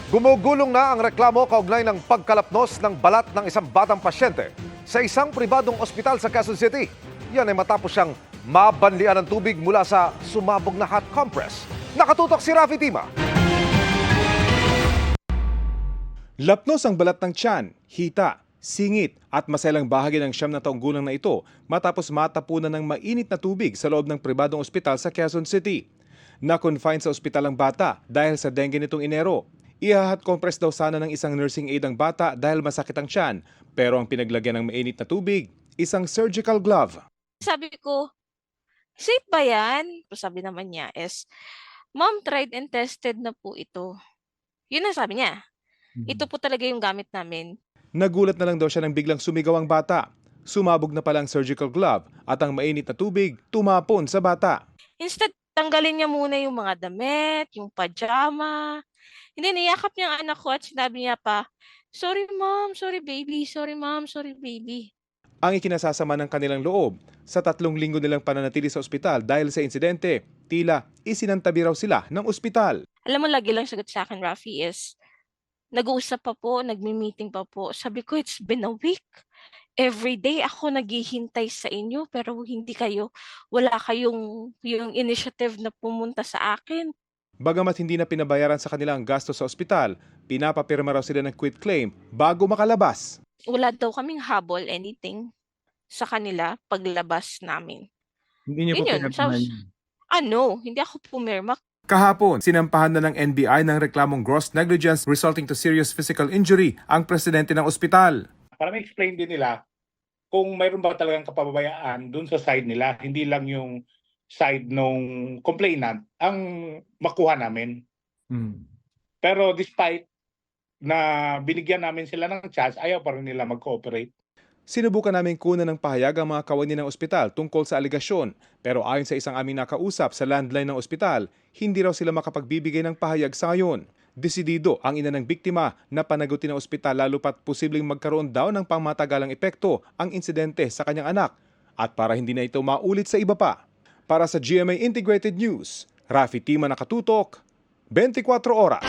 Gumugulong na ang reklamo kaugnay ng pagkalapnos ng balat ng isang batang pasyente sa isang pribadong ospital sa Quezon City. Yan ay matapos siyang mabanlian ng tubig mula sa sumabog na hot compress. Nakatutok si Rafi Tima. Lapnos ang balat ng tiyan, hita, singit at maselang bahagi ng 9 na taong gulang na ito matapos matapunan ng mainit na tubig sa loob ng pribadong ospital sa Quezon City. Na-confine sa ospital ang bata dahil sa dengue nitong Enero. Ihahat compress daw sana ng isang nursing aide ang bata dahil masakit ang tiyan. Pero ang pinaglagyan ng mainit na tubig, isang surgical glove. Sabi ko, safe ba yan? Sabi naman niya is, Mom, tried and tested na po ito. Yun ang sabi niya. Ito po talaga yung gamit namin. Nagulat na lang daw siya nang biglang sumigaw ang bata. Sumabog na pala ang surgical glove at ang mainit na tubig tumapon sa bata. Instead, tanggalin niya muna yung mga damit, yung pajama. Hindi, niyakap niya ang anak ko at sinabi niya pa, sorry mom, sorry baby, sorry mom, sorry baby. Ang ikinasasama ng kanilang loob, sa 3 linggo nilang pananatili sa ospital dahil sa insidente, tila isinantabi raw sila ng ospital. Alam mo, lagi lang sagot sa akin, Rafi, is nag-uusap pa po, nagmi-meeting pa po. Sabi ko, it's been a week. Every day ako naghihintay sa inyo pero hindi kayo, wala kayong yung initiative na pumunta sa akin. Bagamat hindi na pinabayaran sa kanila ang gasto sa ospital, pinapapirma raw sila ng quit claim bago makalabas. Wala daw kaming habol, anything, sa kanila paglabas namin. Hindi niyo po Yun yun. pinirmahan So, ano, hindi ako pumirma. Kahapon, sinampahan na ng NBI ng reklamong gross negligence resulting to serious physical injury ang presidente ng ospital. Para ma-explain din nila kung mayroon ba talagang kapabayaan dun sa side nila, hindi lang yung side nung complainant ang makuha namin. Pero despite na binigyan namin sila ng chance, ayaw pa rin nila mag-cooperate. Sinubukan namin kunan ng pahayag ang mga kawani ng ospital tungkol sa aligasyon, pero ayon sa isang aming nakausap sa landline ng ospital, hindi raw sila makapagbibigay ng pahayag sa ngayon. Desidido ang ina ng biktima na panagutin ng ospital lalo pat posibleng magkaroon daw ng pangmatagalang epekto ang insidente sa kanyang anak at para hindi na ito maulit sa iba pa. Para sa GMA Integrated News, Rafi Tima, Nakatutok, 24 Oras.